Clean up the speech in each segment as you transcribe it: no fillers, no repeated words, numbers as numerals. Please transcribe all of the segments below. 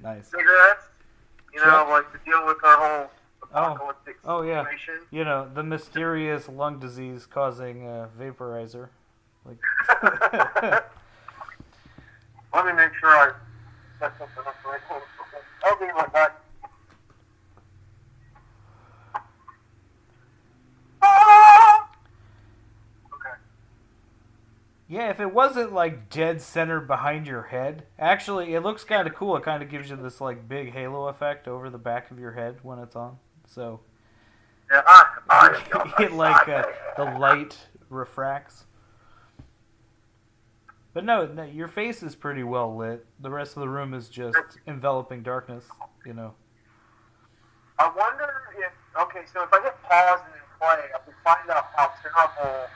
Nice. cigarettes. You know, Check. like to deal with our whole Oh, apocalyptic oh yeah. situation. You know, the mysterious lung disease causing vaporizer. Like, Let me make sure I set something up right. I'll be right back. Okay. yeah, if it wasn't like dead center behind your head, actually, it looks kind of cool. It kind of gives you this like big halo effect over the back of your head when it's on. So Yeah, it like the light refracts. But no, your face is pretty well lit. The rest of the room is just enveloping darkness. You know. I wonder if, okay, so if I hit pause and then play, I can find out how terrible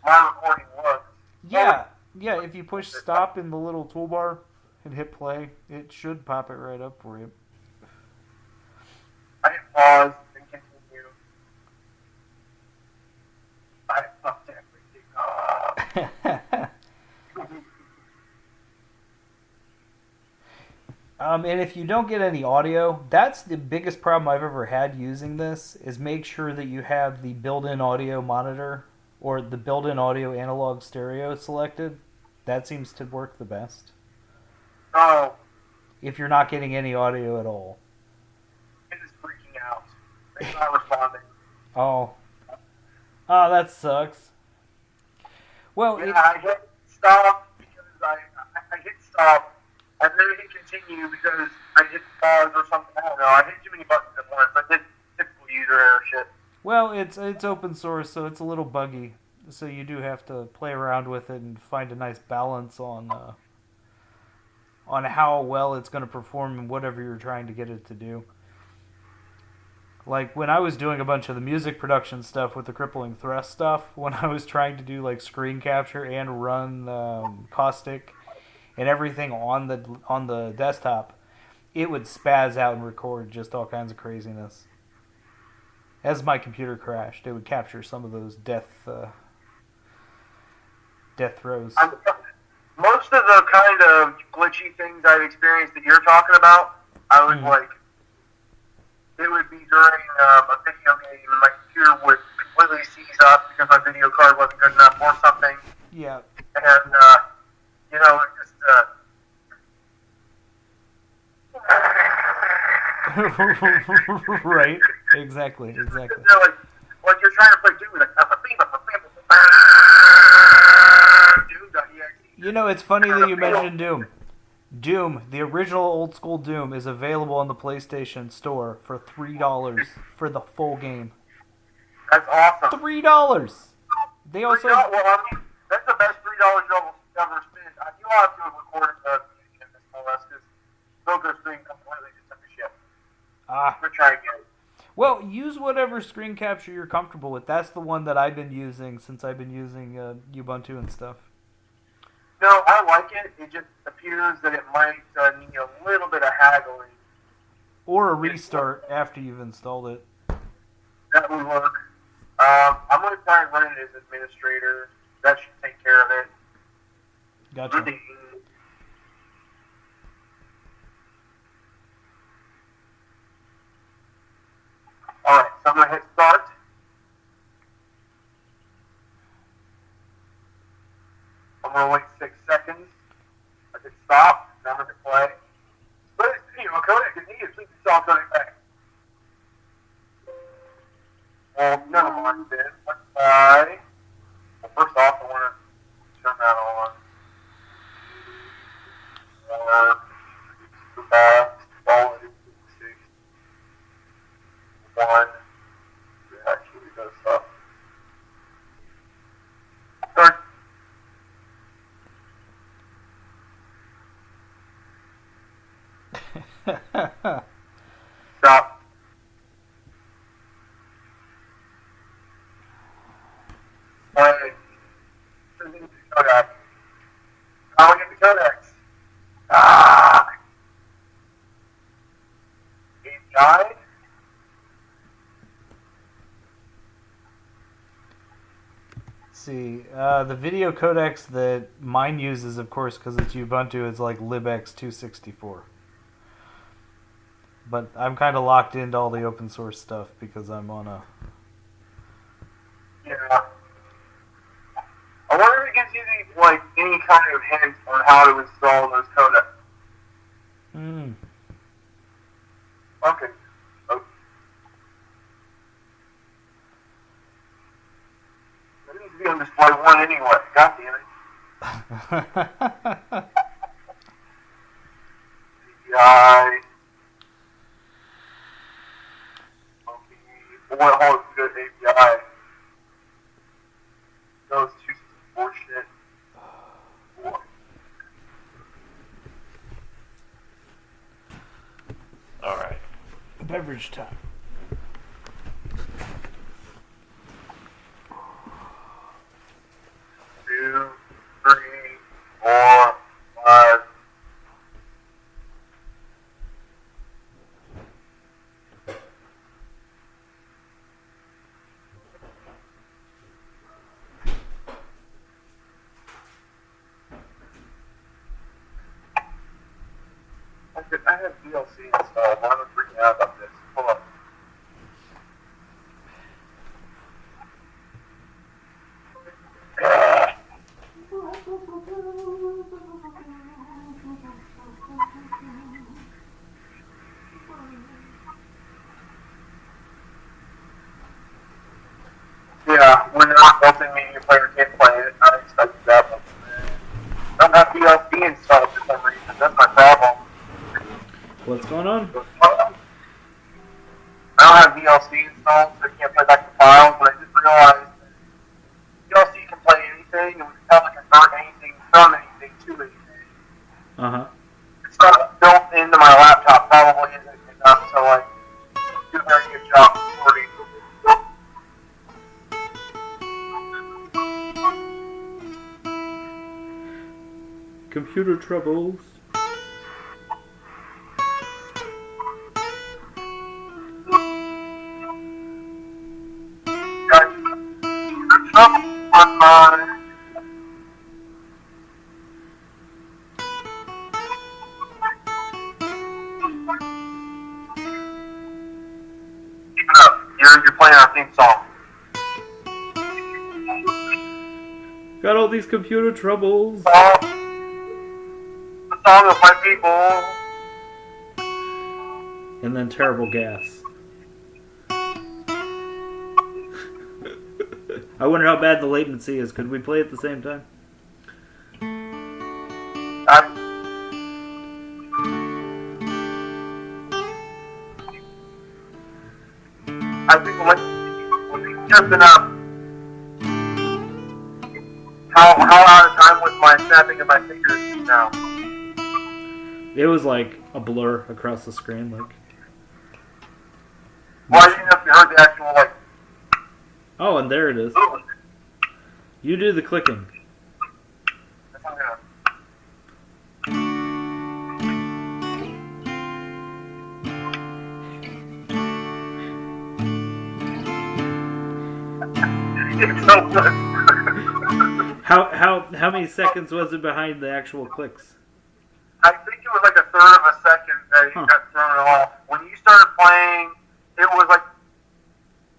my recording looks. Yeah, yeah. If you push stop in the little toolbar and hit play, it should pop it right up for you. I hit pause and continue. I fucked everything up. And if you don't get any audio, that's the biggest problem I've ever had using this. Is make sure that you have the built-in audio monitor or the built-in audio analog stereo selected. That seems to work the best. Oh, If you're not getting any audio at all. it is freaking out. It's not responding. Oh, oh, that sucks. Well, Yeah, I hit stop because I hit stop, and then I hit continue because I hit pause or something. I don't know. I hit too many buttons at once. I did typical user error shit. it's open source, so it's a little buggy. So you do have to play around with it and find a nice balance on how well it's going to perform in whatever you're trying to get it to do. Like when I was doing a bunch of the music production stuff with the crippling thrust stuff, when I was trying to do like screen capture and run caustic and everything on the desktop, it would spaz out and record just all kinds of craziness. As my computer crashed, it would capture some of those death throws. Most of the kind of glitchy things I've experienced that you're talking about, I would like. It would be during a video game, and my computer would completely seize up because my video card wasn't good enough or something. Yeah. And you know, it just. Right. Exactly. Like you're trying to play Doom, like Doom.exe. You know, it's funny that you mentioned Doom. Doom, the original old school Doom, is available on the PlayStation Store for $3 for the full game. That's awesome. $3. They also. Well, I mean, that's the best $3 you'll ever spend. You have to have recorded the music in this more or less because Broker's being completely just took a shit. We're trying again. Well, use whatever screen capture you're comfortable with. That's the one that I've been using since I've been using Ubuntu and stuff. No, I like it. It just appears that it might need a little bit of haggling. Or a restart after you've installed it. That would work. I'm going to try and run it as administrator. That should take care of it. Gotcha. Alright, so I'm going to hit start. I'm going to wait 6 seconds. I hit stop. Now I'm going to play. But, you know, codec is needed. Please install codec back. Well, never mind then. Let's try. Well, first off, I want to turn that on. Go back. Follow it. 6. 1. Actually does stuff. Start. Stop. Play. Codec. How do we get the codecs? It died. See, the video codecs that mine uses, of course, because it's Ubuntu, is like libx264. but I'm kind of locked into all the open source stuff because I'm on a... Yeah. I wonder if it gives you any kind of hint on how to install those codecs. Okay. That needs to be on display 1 anyway. God damn it. API. Okay. What holds good API? Those two bullshit. Alright. Beverage time. 2, 3, 4, 5. I have DLC installed. Why am I freaking out about this? Hold on. Yeah, when they're not built-in media player can't play it, I expected that one. I don't have DLC installed for some reason. That's my problem. What's going on? I don't have DLC installed, so I can't play back the files, but I just realized DLC can play anything, and we can probably convert anything from anything to anything. It's not built into my laptop, probably isn't enough to, do a very good job recording. Computer troubles. Keep it up. You're playing our theme song. Got all these computer troubles. The song of my people. And then terrible gas. I wonder how bad the latency is. Could we play at the same time? I think we'll be jumping up. How out of time was my snapping of my fingers now? It was like a blur across the screen, like. Well, I didn't know if you heard the actual, Oh, and there it is. movement. You do the clicking. That's what I'm gonna... It's so good. How many seconds was it behind the actual clicks? I think it was like a third of a second that he got thrown off. When you started playing, it was like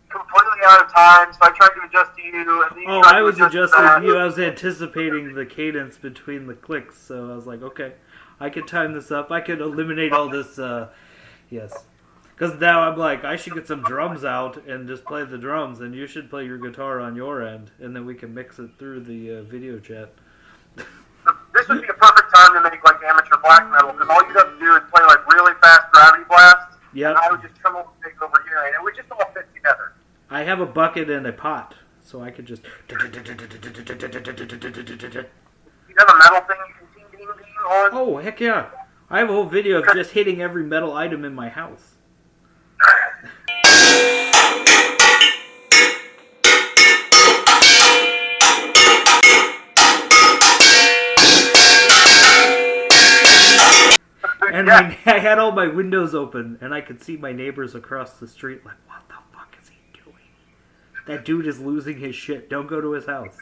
completely out of time, so I tried to adjust to you. And then you tried I to was adjust to adjusting that. to you. I was anticipating the cadence between the clicks, so I was like, okay, I could time this up. I could eliminate all this, yes. Because now I'm like, I should get some drums out and just play the drums, and you should play your guitar on your end, and then we can mix it through the video chat. This would be a perfect time to make amateur black metal, because all you'd have to do is play really fast gravity blasts. Yep. And I would just trim a stick over here, and it would just all fit together. I have a bucket and a pot, so I could just... You have a metal thing you can ding on? Oh, heck yeah. I have a whole video of just hitting every metal item in my house. And I had all my windows open, and I could see my neighbors across the street like, what the fuck is he doing? That dude is losing his shit. Don't go to his house.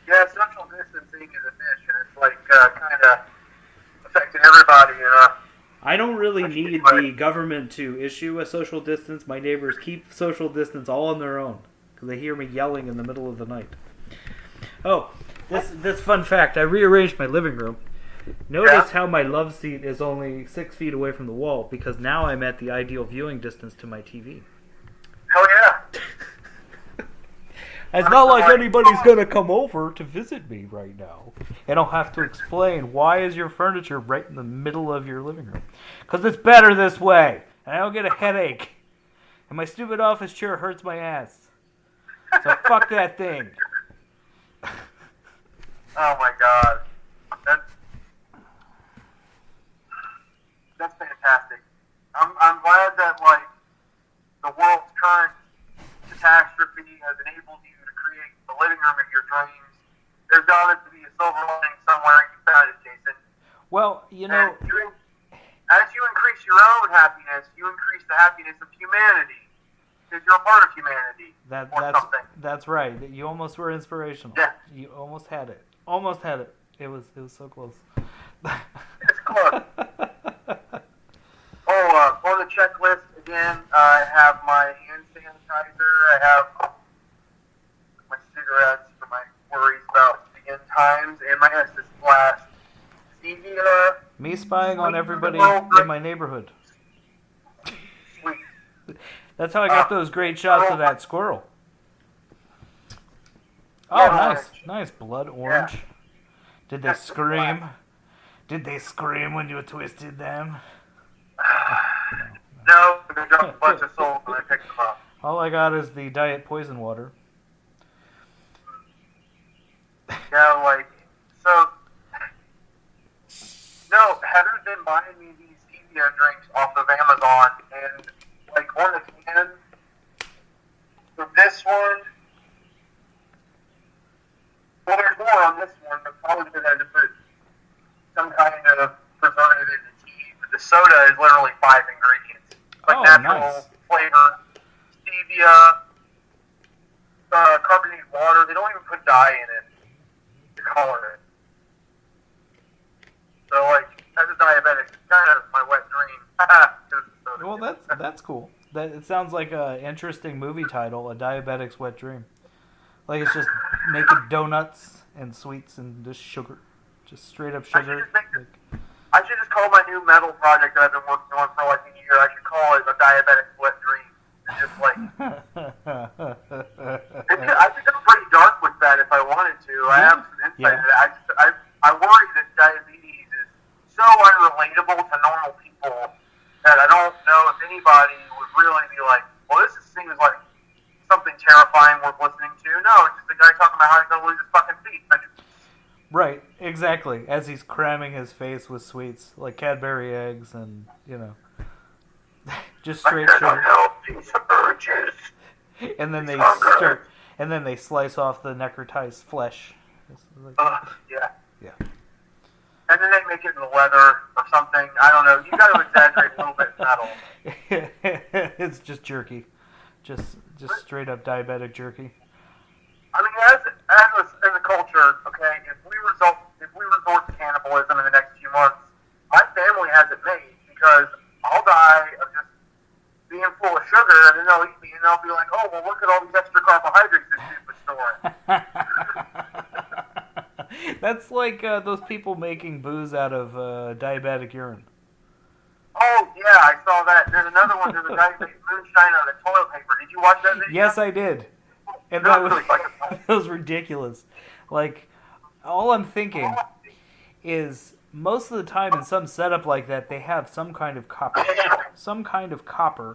Yeah, social distancing is a bitch, and it's kind of affecting everybody. I don't really need the government to issue a social distance. My neighbors keep social distance all on their own because they hear me yelling in the middle of the night. Oh, this fun fact. I rearranged my living room. Notice how my love seat is only 6 feet away from the wall because now I'm at the ideal viewing distance to my TV. Hell yeah. It's not like anybody's going to come over to visit me right now. And I'll have to explain, why is your furniture right in the middle of your living room? Because it's better this way. And I don't get a headache. And my stupid office chair hurts my ass. So fuck that thing. Oh my god. That's fantastic. I'm glad that, like, the world's current catastrophe has enabled you to create the living room of your dreams. There's got to be a silver lining somewhere, and you found it, Jason. Well, you know... As you increase your own happiness, you increase the happiness of humanity. Because you're a part of humanity. That's right. You almost were inspirational. Yeah. You almost had it. Almost had it. It was so close. It's close. On the checklist, again, I have my hand sanitizer, I have my cigarettes for my worries about the end times, and my Estes Blast. Stevia. Me spying on everybody in my neighborhood. Sweet. That's how I got those great shots of that squirrel. Oh, nice. Nice. Blood orange. Yeah. Did they scream? Did they scream when you twisted them? No, they dropped a bunch of souls when I picked them up. All I got is the diet poison water. Yeah, like, so... No, Heather's been buying me these stevia drinks off of Amazon, and, like, on the can, for this one... Well, there's more on this one, but probably because I had to put some kind of preservative in the tea. But the soda is literally 5 ingredients. Like natural flavor, stevia, carbonated water. They don't even put dye in it to color it. So, like, as a diabetic, it's kind of my wet dream. Well, that's cool. It sounds like an interesting movie title, A Diabetic's Wet Dream. Like, it's just naked donuts and sweets and just sugar. Just straight up sugar. I should just call my new metal project that I've been working on for like a year. I should call it A Diabetic's Wet Dream. It's just like... I could go pretty dark with that if I wanted to. I have some insight into that. I worry that diabetes is so unrelatable to normal people that I don't know if anybody would really be like, well, this seems like something terrifying worth listening to. No, it's just a guy talking about how he's going to lose his fucking feet. Right, exactly. As he's cramming his face with sweets, like Cadbury eggs and, you know, just straight sugar. And then they slice off the necrotized flesh. Yeah. Yeah. And then they make it in leather or something. I don't know. You got to exaggerate a little bit metal. It's just jerky. Just straight up diabetic jerky. I mean, as a culture, okay, if we resort to cannibalism in the next few months, my family has it made because I'll die of just being full of sugar, and then they'll eat me, and they'll be like, "Oh, well, look at all these extra carbohydrates this dude was storing." That's like those people making booze out of diabetic urine. Oh, yeah, I saw that. There's another one. There's a guy who made moonshine out of toilet paper. Did you watch that video? Yes, I did. And that was ridiculous. Like, all I'm thinking is most of the time in some setup like that, they have some kind of copper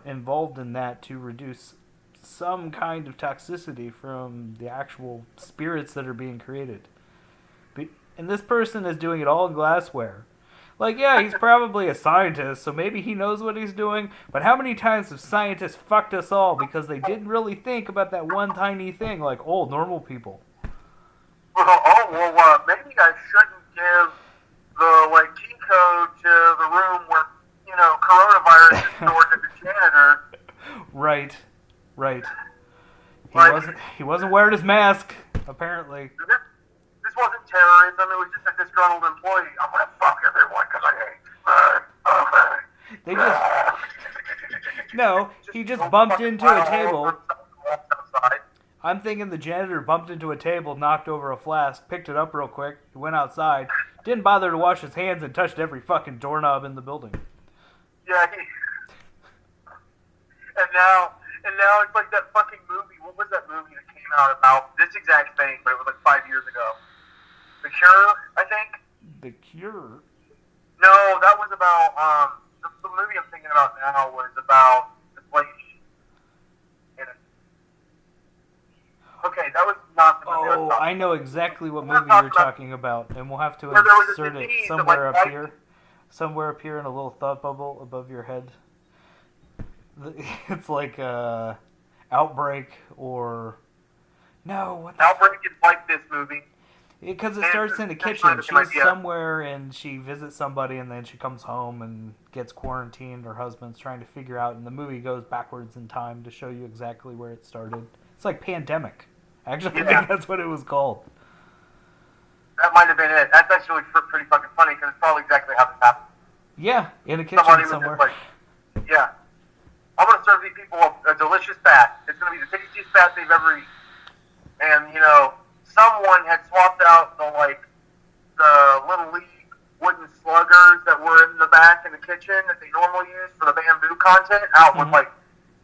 involved in that to reduce some kind of toxicity from the actual spirits that are being created. And this person is doing it all in glassware. Like, yeah, he's probably a scientist, so maybe he knows what he's doing, but how many times have scientists fucked us all because they didn't really think about that one tiny thing, like, normal people? Well, maybe I shouldn't give the, key code to the room where, coronavirus is stored to the janitor. Right. He wasn't wearing his mask, apparently. This wasn't terrorism, it was just that this disgruntled employee. I'm gonna fuck everyone because I hate. They just no. He just bumped into a table. I'm thinking the janitor bumped into a table, knocked over a flask, picked it up real quick, went outside, didn't bother to wash his hands, and touched every fucking doorknob in the building. Yeah. And now it's like that fucking movie. What was that movie that came out about this exact thing, but it was like 5 years ago? The Cure, I think. The Cure? No, that was about the movie I'm thinking about now was about this lady. Okay, that was not the movie. Oh, I know exactly what movie you're talking about, and we'll have to insert it somewhere up here. Somewhere up here in a little thought bubble above your head. It's like Outbreak or... No, what the... Outbreak is like this movie. Because it starts in the kitchen. She's somewhere and she visits somebody and then she comes home and gets quarantined. Her husband's trying to figure out, and the movie goes backwards in time to show you exactly where it started. It's like Pandemic. Actually, I think that's what it was called. That might have been it. That's actually pretty fucking funny because it's probably exactly how this happened. Yeah, in a kitchen somewhere. Like, yeah. I'm going to serve these people a delicious bat. It's going to be the tastiest bat they've ever eaten. And, you know, someone had swapped out the Little League wooden sluggers that were in the back in the kitchen that they normally use for the bamboo content out with, like,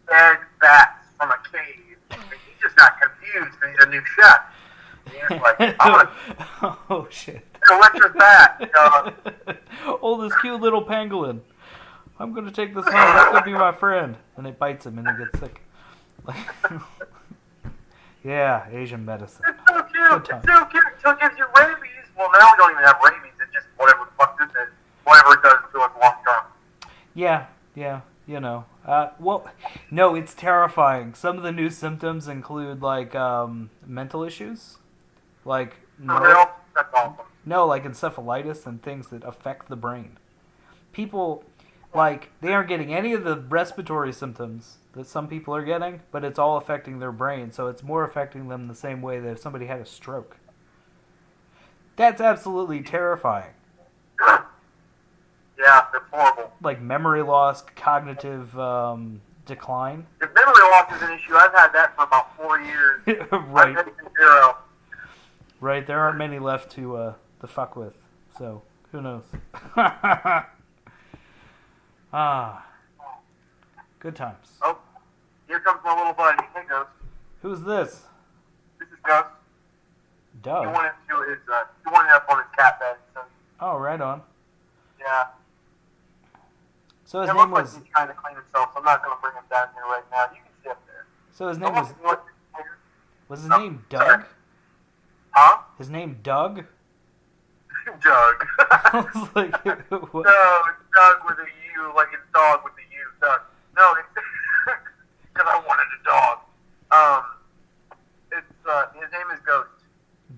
dead bats from a cave. And he just got confused because he's a new chef. And he was like, I'm going to... Oh, shit. Delicious bat. Oh, this cute little pangolin. I'm going to take this home. That's going to be my friend. And it bites him and he gets sick. Yeah, Asian medicine. It's so cute. It's so cute. Until it gives you rabies. Well, now we don't even have rabies. It's just whatever the fuck this is. Whatever it does to us long term. Yeah, you know. Well, no, it's terrifying. Some of the new symptoms include, like, mental issues. Like... That's awesome. No, like encephalitis and things that affect the brain. People, like, they aren't getting any of the respiratory symptoms that some people are getting, but it's all affecting their brain, so it's more affecting them the same way that if somebody had a stroke. That's absolutely terrifying. Yeah, it's horrible. Like memory loss, cognitive decline. If memory loss is an issue, I've had that for about 4 years. Right. I've had 0. Right, there aren't many left to fuck with, so who knows? Good times. Oh, here comes my little buddy. Hey, Ghost. Who's this? This is Ghost. Doug. He wanted up on his cat bed. So. Oh, right on. Yeah. So his name was... Like he's trying to clean himself, so I'm not going to bring him down here right now. You can sit up there. So his name was... Was his name Doug? Sorry. Huh? His name Doug? Doug. I was like, what? No, it's Doug with a U, like it's dog with a U. Doug. No, it's because I wanted a dog. His name is Ghost.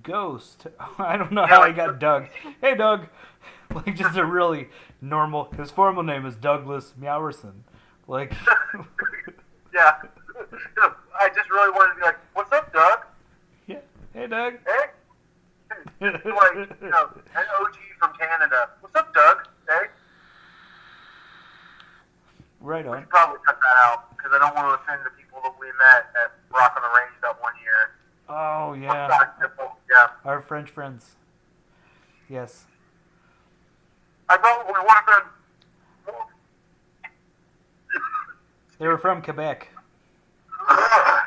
Ghost? I don't know how he got Doug. Hey, Doug. Like, just a really normal... His formal name is Douglas Meowerson. Like... Yeah. I just really wanted to be like, what's up, Doug? Yeah. Hey, Doug. Hey. Like, you know, an OG from Canada. What's up, Doug? Hey. Right on. We should probably cut that out, because I don't want to offend the people that we met at Rock on the Range that one year. Oh, yeah. Yeah. Our French friends. Yes. I probably would have been... They were from Quebec.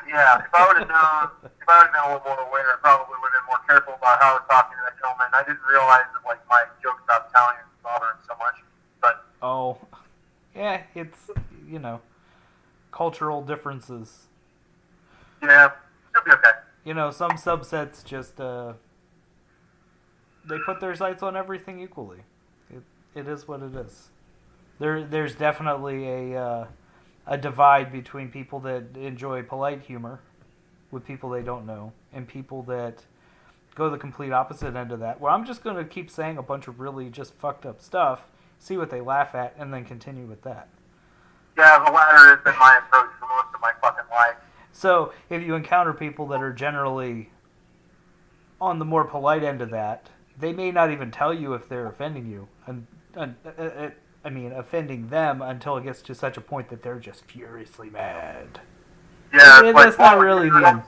Yeah, if I would have been a little more aware, I probably would have been more careful about how I was talking to that gentleman. I didn't realize that, like, my jokes about Italians bother him so much, but... Oh. Yeah, it's, you know, cultural differences. Yeah, it'll be okay. You know, some subsets just, they put their sights on everything equally. It is what it is. There's definitely a divide between people that enjoy polite humor with people they don't know, and people that go the complete opposite end of that, where I'm just going to keep saying a bunch of really just fucked up stuff, see what they laugh at, and then continue with that. Yeah, the latter has been my approach for most of my fucking life. So, if you encounter people that are generally on the more polite end of that, they may not even tell you if they're offending you. I mean, offending them until it gets to such a point that they're just furiously mad. Yeah, And like, that's not really the... if you'd have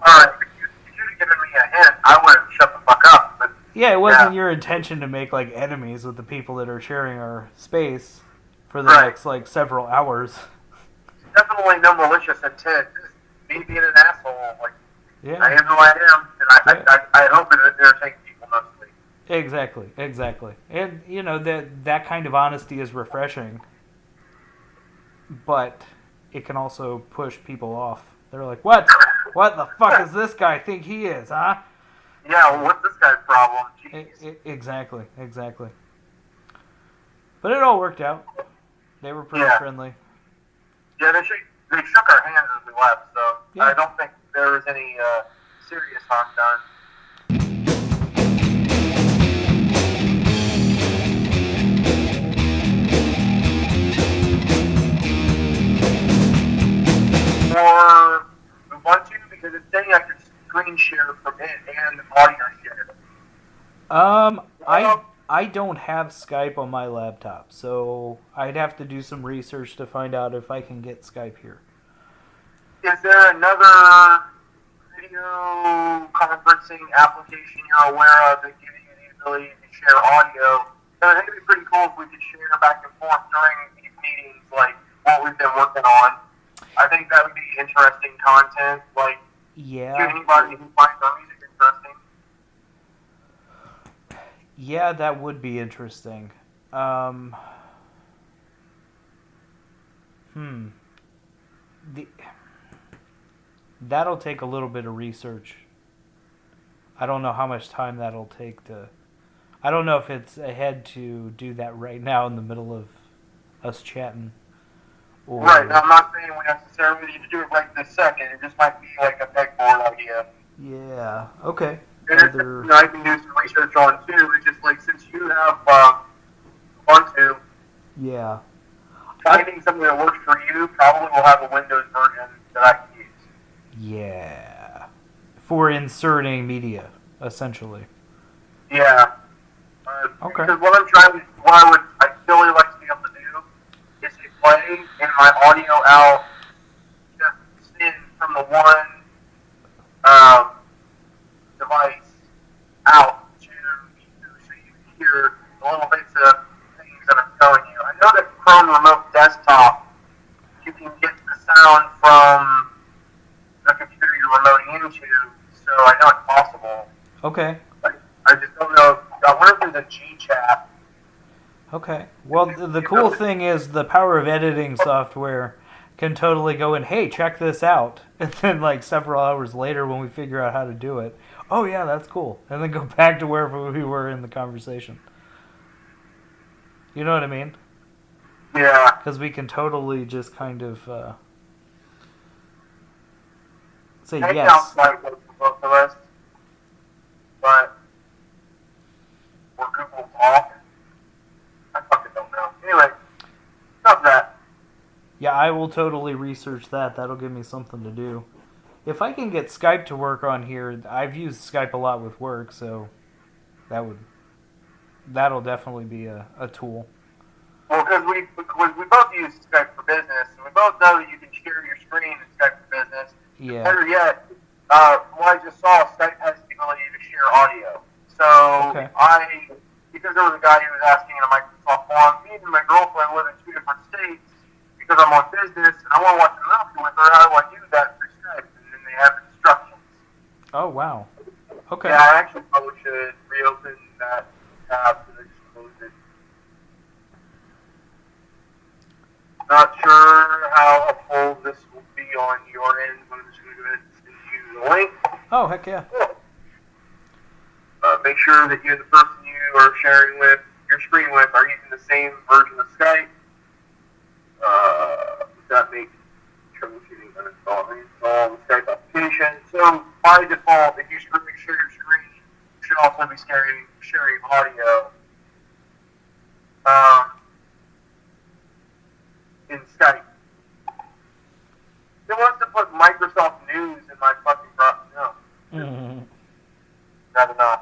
given me a hint, I would have shut the fuck up. But, yeah, it wasn't your intention to make, like, enemies with the people that are sharing our space for the next, like, several hours. Definitely no malicious intent. Just me being an asshole. Like, yeah. I am who I am, and I hope it entertains people mostly. Exactly. And, you know, that kind of honesty is refreshing. But it can also push people off. They're like, what? What the fuck does this guy think he is, huh? Yeah, well, what's this guy's problem? Exactly. But it all worked out. They were pretty friendly. Yeah, they shook our hands as we left, so I don't think there was any serious harm done. Or move on to, because it's saying I could screen share from it and audio share. I don't have Skype on my laptop, so I'd have to do some research to find out if I can get Skype here. Is there another video conferencing application you're aware of that gives you the ability to share audio? So I think it'd be pretty cool if we could share back and forth during these meetings, like what we've been working on. I think that would be interesting content, like to anybody who finds our music interesting. Yeah, that would be interesting. That'll take a little bit of research. I don't know how much time that'll take to... I don't know if it's ahead to do that right now in the middle of us chatting. Or... Right, I'm not saying we necessarily need to do it right this second. It just might be like a pegboard idea. Yeah, okay. And I can do some research on too. It's just like, since you have Ubuntu, finding something that works for you probably will have a Windows version that I can use. Yeah. For inserting media, essentially. Yeah. Okay. Because what I'd really like to be able to do is to play in my audio out, just send from the one device out to you, so you can hear the little bits of things that I'm telling you. I know that Chrome Remote Desktop, you can get the sound from the computer you're remoting into, so I know it's possible. Okay. But I just don't know. I went through the G chat. Okay. Well, the cool thing is the power of editing software can totally go in, hey, check this out. And then, like, several hours later when we figure out how to do it, oh, yeah, that's cool. And then go back to wherever we were in the conversation. You know what I mean? Yeah. Because we can totally just kind of say yes. Like for both of us, but we're Google off. I fucking don't know. Anyway, stop that. Yeah, I will totally research that. That'll give me something to do. If I can get Skype to work on here, I've used Skype a lot with work, so that'll definitely be a tool. Well, because we both use Skype for business, and we both know that you can share your screen in Skype for business. Yeah. Better yet, what I just saw, Skype has the ability to share audio. So because there was a guy who was asking in a Microsoft forum, me and my girlfriend live in 2 different states because I'm on business and I want to watch a movie with her. How do I do that through Skype? And then they have instructions. Oh, wow. Okay. Yeah, I actually probably should reopen that tab because I just closed it. Not sure how uphold this will be on your end, but I'm just going to go ahead and send you the link. Oh, heck yeah. Make sure that you and the person you are sharing with, your screen with, are using the same version of Skype. That makes troubleshooting uninstall and install the Skype application. So, by default, if you share your screen, you should also be sharing audio in Skype. It wants to put Microsoft News in my fucking no. Mm-hmm. Not enough.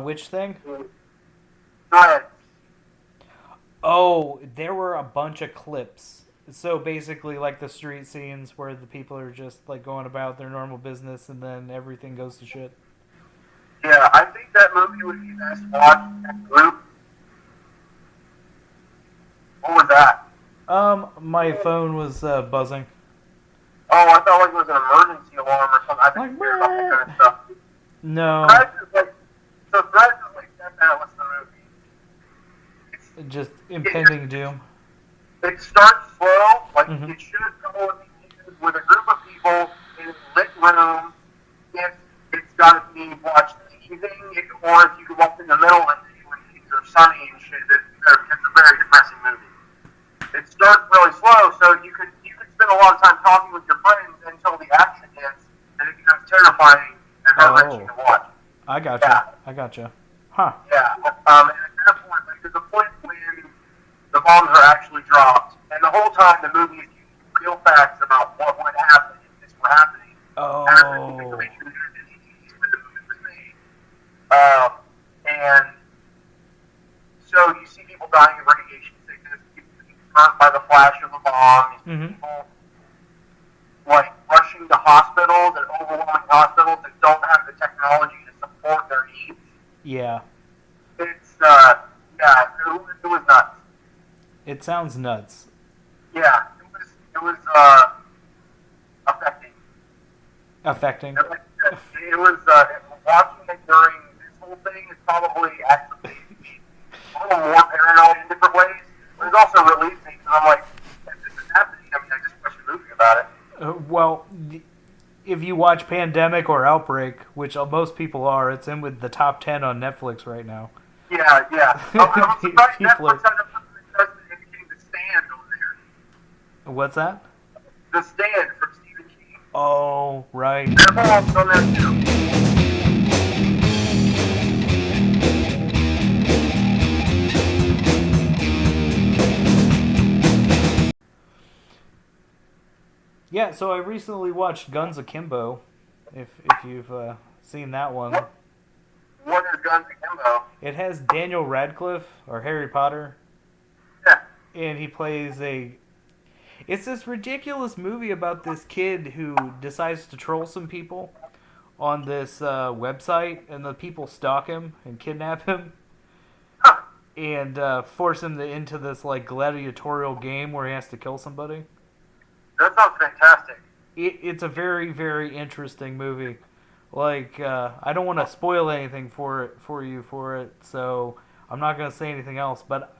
Which thing? Threads. Oh, there were a bunch of clips. So basically, like the street scenes where the people are just like going about their normal business, and then everything goes to shit. Yeah, I think that movie would be best watched in a group. What was that? My phone was buzzing. Oh, I thought like it was an emergency alarm or something. I think Like, weird about that kind of stuff. no, Threads is like, so Threads is like Death Atlas the movie. just It impending doom. It starts slow, like Mhm. it should go with a group of people in a lit room. If it's got to be watched in the evening, or if you can watch in the middle of the day when things are sunny and shit, it's a very depressing movie. It starts really slow, so you could spend a lot of time talking with your friends until the action hits, and it becomes terrifying and heart-wrenching to watch. I gotcha. Yeah. I gotcha. Huh. Yeah, and at that point, like, there's a point when the bombs are actually dropped, and the whole time the movie is giving you real facts about what would happen if this were happening. Oh. And so you see people dying of radiation sickness, people being burnt by the flash of the bomb, Mhm. people like rushing to hospitals and overwhelming hospitals that don't have the technology to support their needs. Yeah. It's it was nuts. It sounds nuts. Yeah, it was affecting. Affecting. It was watching it during this whole thing is probably actually a little more paranoid in different ways. But it's also relieved me because I'm like, if this is happening, I mean, I just watched a movie about it. Well, if you watch Pandemic or Outbreak, which most people are, it's in with the top 10 on Netflix right now. Yeah. I'm surprised Netflix hasn't put an interest in indicating The Stand over there. What's that? The Stand from Stephen King. Oh, right. They're all on there too. Yeah, so I recently watched Guns Akimbo, if you've seen that one. What is Guns Akimbo? It has Daniel Radcliffe, or Harry Potter, Yeah. and he plays It's this ridiculous movie about this kid who decides to troll some people on this website, and the people stalk him and kidnap him. Huh. And force him into this like gladiatorial game where he has to kill somebody. That sounds fantastic. It's a very, very interesting movie. Like I don't want to spoil anything for it, so I'm not gonna say anything else. But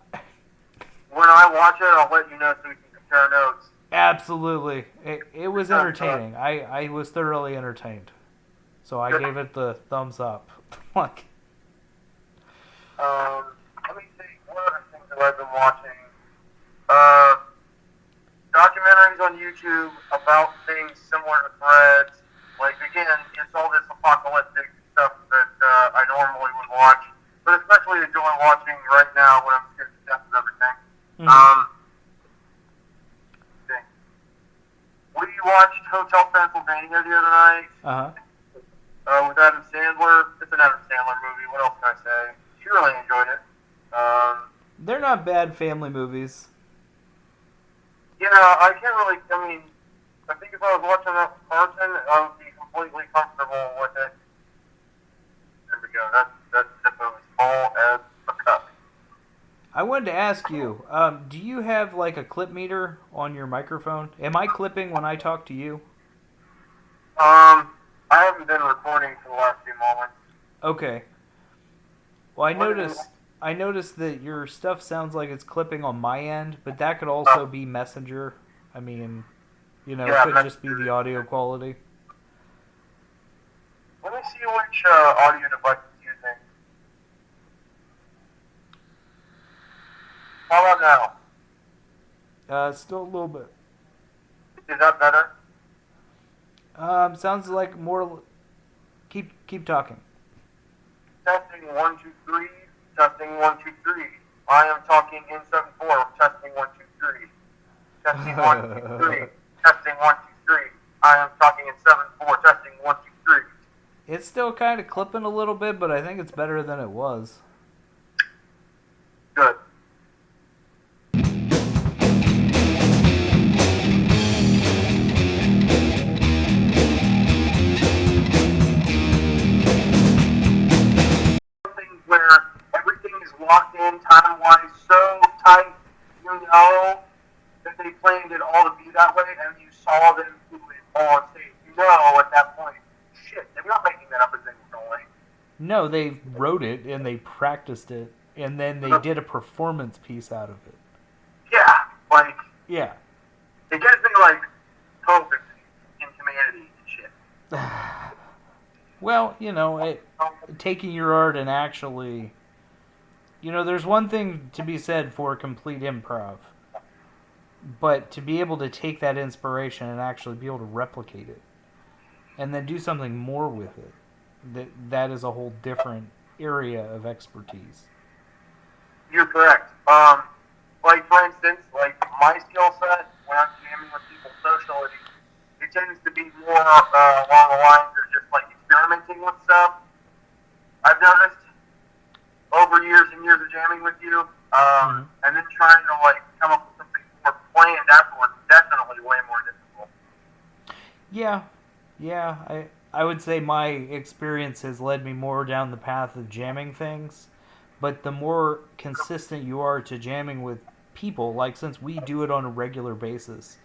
When I watch it, I'll let you know so we can compare notes. absolutely, it was entertaining. I was thoroughly entertained, so I gave it the thumbs up. Like, Let me think. What other things have I been watching? Documentaries on YouTube about things similar to Threads. Like, again, it's all this apocalyptic stuff that I normally would watch, but especially enjoy watching right now when I'm scared to death of everything. mm-hmm. We watched Hotel Transylvania the other night with Adam Sandler. It's an Adam Sandler movie. What else can I say? She really enjoyed it. They're not bad family movies. Yeah, I can't really. I mean, I think if I was watching that with Carson, I would be completely comfortable with it. There we go. That zippo is full as a cup. I wanted to ask you, do you have like a clip meter on your microphone? Am I clipping when I talk to you? I haven't been recording for the last few moments. Okay. Well, I noticed that your stuff sounds like it's clipping on my end, but that could also be Messenger. I mean, it could just be the audio quality. Let me see which audio device it's using. How about now? Still a little bit. Is that better? Sounds like more. Keep talking. Testing 1 2 3. Testing 1 2 3. I am talking in 7-4. Testing 1 2 3. Testing 1 2 3. Testing 1 2 3. I am talking in 7-4. Testing 1 2 3. It's still kind of clipping a little bit, but I think it's better than it was. Good. Things where everything is locked in time-wise so tight, you know that they planned it all to be that way, and you saw them do it all on stage. You know at that point, shit, they're not making that up as they were going. No, they wrote it and they practiced it, and then they did a performance piece out of it. Yeah, like, Yeah. it gives me, like, hope in humanity and shit. Well, you know, taking your art and actually, you know, there's one thing to be said for complete improv, but to be able to take that inspiration and actually be able to replicate it, and then do something more with it, that is a whole different area of expertise. You're correct. Like, for instance, like, my skill set, when I'm jamming with people socially, it tends to be more along the lines of just, like, experimenting with stuff. I've noticed over years and years of jamming with you, and then trying to, like, come up with something more planned afterwards, definitely way more difficult. Yeah, I would say my experience has led me more down the path of jamming things, but the more consistent you are to jamming with people, like since we do it on a regular basis,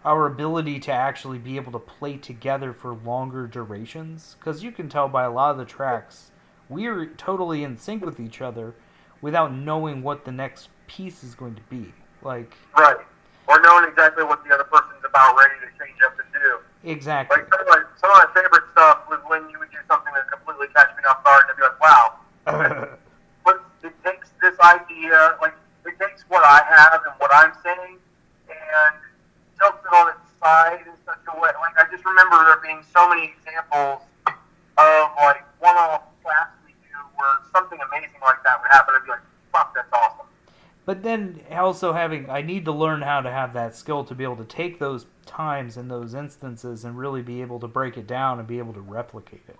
our ability to actually be able to play together for longer durations, because you can tell by a lot of the tracks, we're totally in sync with each other without knowing what the next piece is going to be. Like, right. Or knowing exactly what the other person's about ready to change up and do. Exactly. Like, some of my favorite stuff was when you would do something that completely catch me off guard and I'd be like, wow. But it takes this idea, like, it takes what I have and what I'm saying and tilts it on its side in such a way. Like, I just remember there being so many examples of, like, one-off class we do where something amazing like that would happen. I'd be like, fuck, that's awesome. But then also I need to learn how to have that skill to be able to take those times and those instances and really be able to break it down and be able to replicate it.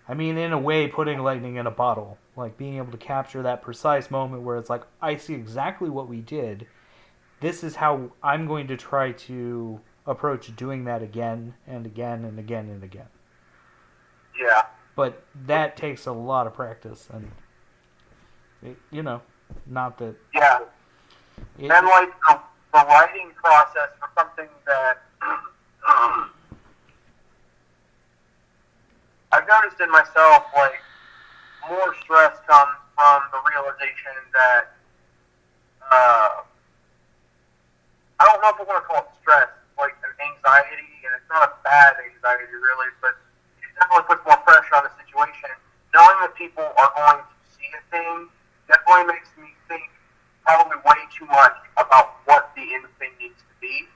I mean, in a way, putting lightning in a bottle. Like, being able to capture that precise moment where it's like, I see exactly what we did. This is how I'm going to try to approach doing that again and again and again and again. Yeah. But that takes a lot of practice, and, not that... Yeah. And, like, the writing process for something that... I've noticed in myself, like, more stress comes from the realization that, I don't know if I want to call it stress, like an anxiety, and it's not a bad anxiety really, but it definitely puts more pressure on the situation. Knowing that people are going to see a thing definitely makes me think probably way too much about what the end thing needs to be.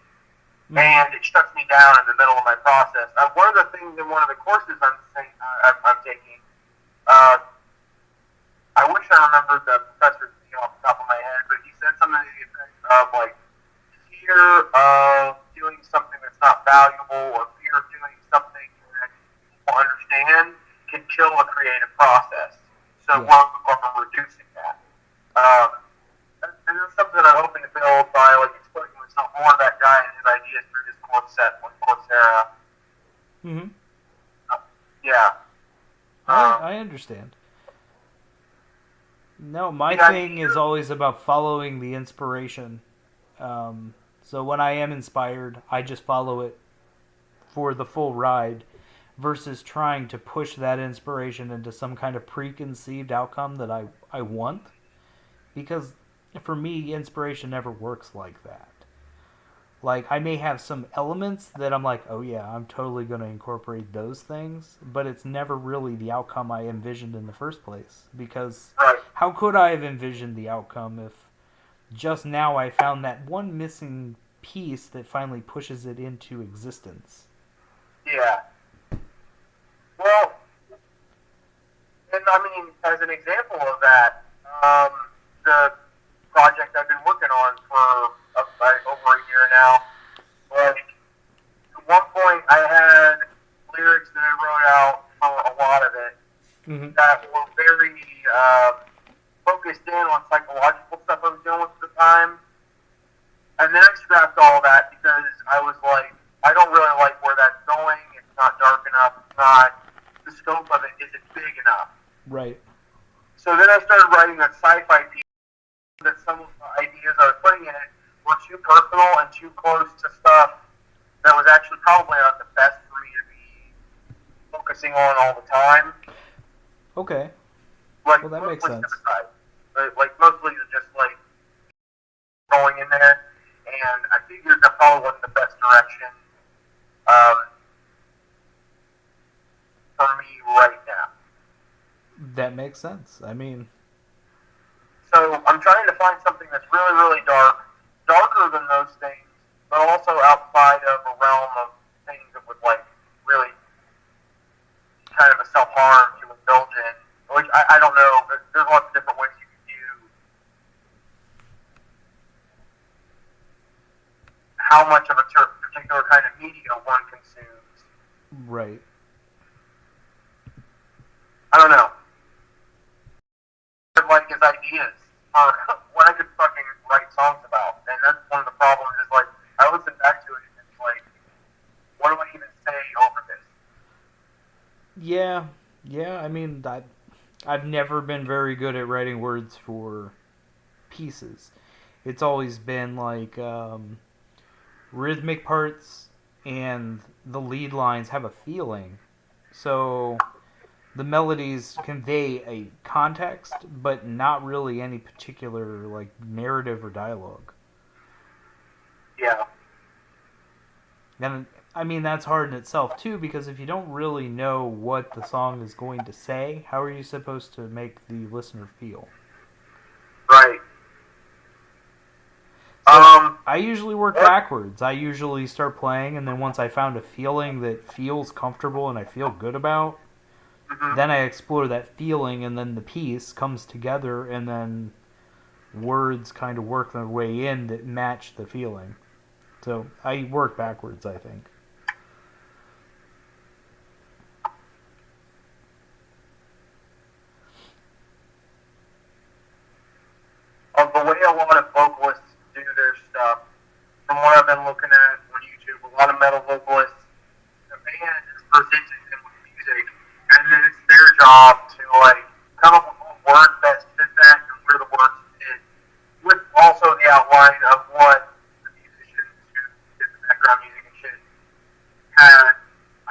And it shuts me down in the middle of my process. One of the things in one of the courses I'm taking, I wish I remembered the professor's name off the top of my head, but he said something to the effect of, like, fear of doing something that's not valuable or fear of doing something that people understand can kill a creative process. So we're reducing that. And that's something I'm hoping to build by, like, explaining myself more of that guy and his ideas through this course set with Coursera. Yeah. I understand. No, my thing is always about following the inspiration. So when I am inspired, I just follow it for the full ride versus trying to push that inspiration into some kind of preconceived outcome that I want. Because for me, inspiration never works like that. Like, I may have some elements that I'm like, oh yeah, I'm totally going to incorporate those things, but it's never really the outcome I envisioned in the first place. Because how could I have envisioned the outcome if just now I found that one missing piece that finally pushes it into existence? Yeah. Well, and I mean, as an example of that, the project I've been working on for over a year now, like, at one point I had lyrics that I Mm-hmm. that were very focused in on psychological stuff I was dealing with at the time. And then I scrapped all that because I was like, I don't really like where that's going. It's not dark enough. It's not, the scope of it isn't big enough. Right. So then I started writing that sci-fi piece that some of the ideas I was putting in it were too personal and too close to stuff that was actually probably not the best for me to be focusing on all the time. Okay. Like, Well, that makes sense. Like, mostly just, like, going in there. And I figured that probably wasn't the best direction for me right now. That makes sense. I mean... So I'm trying to find something that's really, really dark, darker than those things, but also outside of a realm of things that would, like, really kind of a self-harm to indulge in. Which, I don't know, but there's lots of different ways you can do how much of a particular kind of media one consumes. Right. I don't know. I like his ideas for what I could fucking write songs about. And that's one of the problems is, like, I listen back to it and it's like, what do I even say over this? Yeah, I mean, I've never been very good at writing words for pieces. It's always been like rhythmic parts and the lead lines have a feeling. So the melodies convey a context, but not really any particular like narrative or dialogue. Yeah. And I mean, that's hard in itself too, because if you don't really know what the song is going to say, how are you supposed to make the listener feel? Right. So I usually work backwards. I usually start playing, and then once I found a feeling that feels comfortable and I feel good about, then I explore that feeling, and then the piece comes together, and then words kind of work their way in that match the feeling. So I work backwards, I think. Of the way a lot of vocalists do their stuff, from what I've been looking at on YouTube, a lot of metal vocalists, the band is presenting them with music, and then it's their job to, like, come up with words that fit that and where the words fit, with also the outline of what the musicians who did the background music and shit had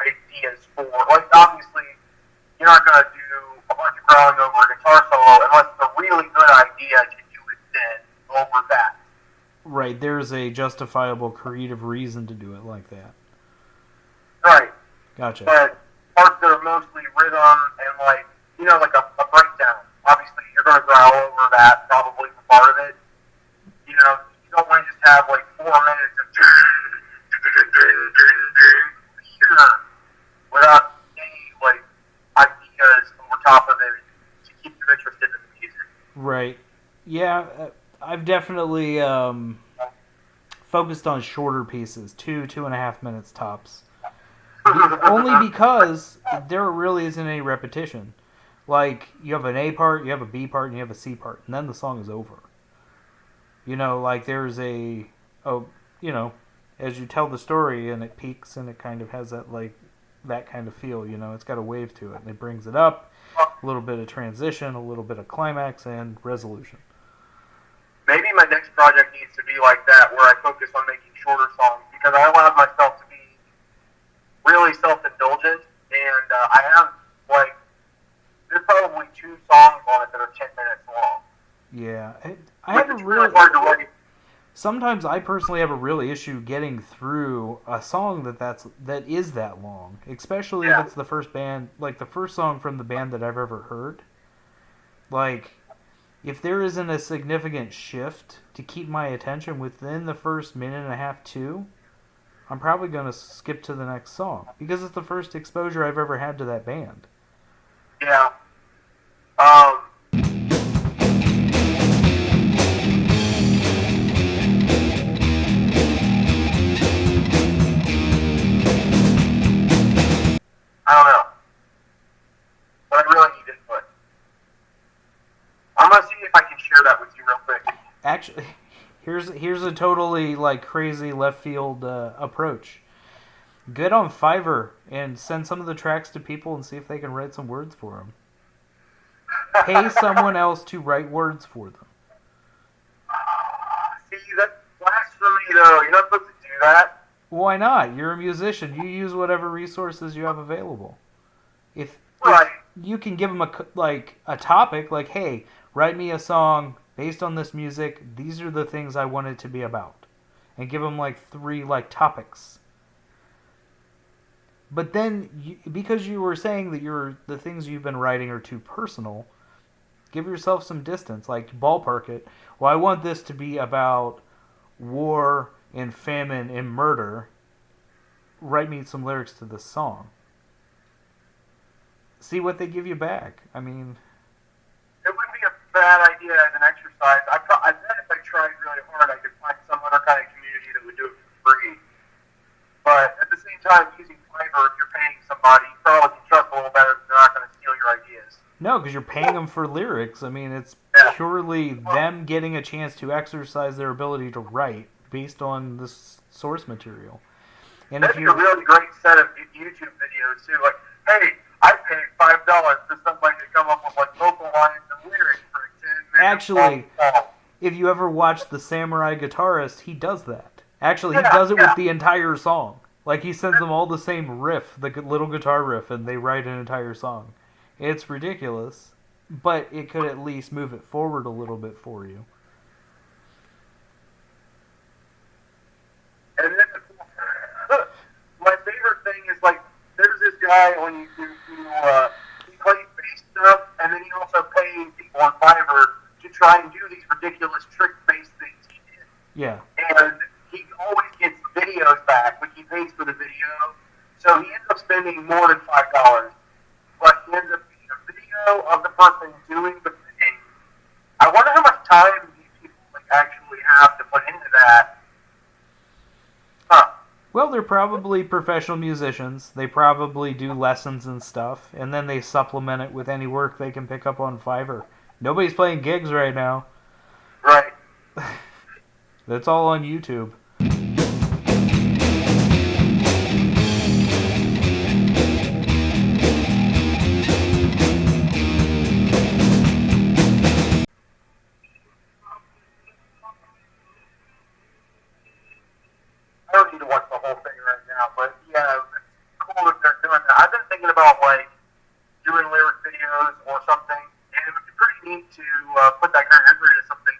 ideas for. Like, obviously, you're not going to do a bunch of growling over a guitar solo unless it's a really good idea to do it then over that. Right, there's a justifiable creative reason to do it like that. Right. Gotcha. But parts that are mostly rhythm and, like, you know, like a breakdown. Obviously, you're going to growl over that, probably for part of it. You know, you don't want to just have, like, 4 minutes of without any, like, ideas over top of it to keep you interested in the music. Right. Yeah, I've definitely focused on shorter pieces, 2.5 minutes tops. Only because there really isn't any repetition. Like, you have an A part, you have a B part, and you have a C part, and then the song is over. You know, like there's you know, as you tell the story and it peaks and it kind of has that, like, that kind of feel, you know, it's got a wave to it. And it brings it up, a little bit of transition, a little bit of climax, and resolution. Maybe my next project needs to be like that, where I focus on making shorter songs, because I allowed myself to be really self-indulgent, and I have, like, there's probably 2 songs on it that are 10 minutes long. Yeah, I have a really hard to write. Sometimes I personally have a really issue getting through a song that is that long, especially if it's the first band, like the first song from the band that I've ever heard. Like, if there isn't a significant shift to keep my attention within the first minute and a half, 2, I'm probably going to skip to the next song, because it's the first exposure I've ever had to that band. Yeah. I don't know. But I really need to actually, here's a totally like crazy left field approach. Get on Fiverr and send some of the tracks to people and see if they can write some words for them. Pay someone else to write words for them. See, that's blasphemy, though. You're not supposed to do that. Why not? You're a musician. You use whatever resources you have available. If you can give them a topic, like, hey, write me a song based on this music. These are the things I want it to be about, and give them like 3 like topics. But then, because you were saying that the things you've been writing are too personal, give yourself some distance. Like, ballpark it. Well, I want this to be about war and famine and murder. Write me some lyrics to this song. See what they give you back. I mean, it wouldn't be a bad idea as an exercise. I bet if I tried really hard, I could find some other kind of community that would do it for free. But at the same time, using Fiverr, if you're paying somebody, you probably can trust a little better that they're not going to steal your ideas. No, because you're paying them for lyrics. I mean, it's purely them getting a chance to exercise their ability to write based on this source material. And that'd be a really great set of YouTube videos, too. Like, hey, I paid $5 for somebody to come up with like vocal lines and lyrics for a 10 minutes. Actually, if you ever watch The Samurai Guitarist, he does that. Actually, he does it with the entire song. Like, he sends them all the same riff, the little guitar riff, and they write an entire song. It's ridiculous, but it could at least move it forward a little bit for you. And then, my favorite thing is, like, there's this guy on YouTube who he plays bass stuff, and then he also pays people on Fiverr to try and do these ridiculous trick bass things he did. Yeah. And he always gets videos back, but he pays for the video, so he ends up spending more than $5. But he ends up getting a video of the person doing the thing. I wonder how much time these people actually have to put into that. Huh. Well, they're probably professional musicians. They probably do lessons and stuff, and then they supplement it with any work they can pick up on Fiverr. Nobody's playing gigs right now. Right. That's all on YouTube. I don't need to watch the whole thing right now, but yeah, it's cool that they're doing that. I've been thinking about like doing lyric videos or something, and it would be pretty neat to put that kind of effort into something.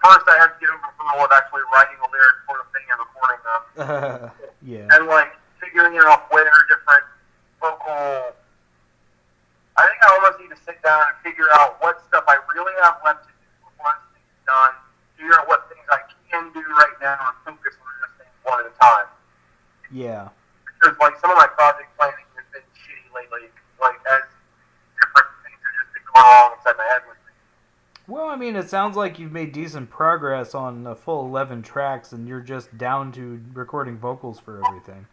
First, I have to get over the rule of actually writing a lyric for the thing and recording them. Yeah. And like figuring out where different vocal. I think I almost need to sit down and figure out what stuff I really have left to do before this thing's done. Figure out what things I can do right now and focus on this thing one at a time. Yeah. Because like some of my project planning has been shitty lately. Like as different things have just been going wrong inside my head with me. Well, I mean, it sounds like you've made decent progress on a full 11 tracks, and you're just down to recording vocals for everything.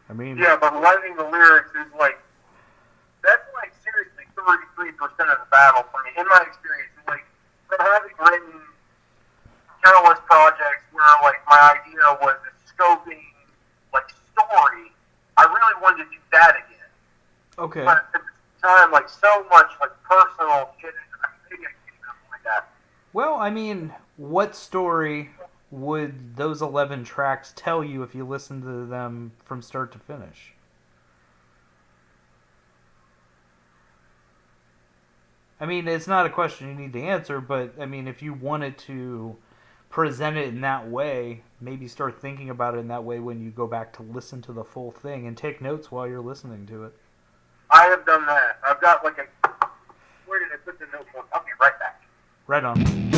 I mean... Yeah, but writing the lyrics is like... That's like seriously 33% of the battle for me, in my experience. Like, from having written countless projects where like my idea was a scoping like story, I really wanted to do that again. Okay. But at the time, like so much like personal shit, maybe I can't even like that. Well, I mean, what story would those 11 tracks tell you if you listened to them from start to finish? I mean, it's not a question you need to answer, but, I mean, if you wanted to present it in that way, maybe start thinking about it in that way when you go back to listen to the full thing and take notes while you're listening to it. I have done that. I've got like a... Where did I put the notebook? I'll be right back. Right on.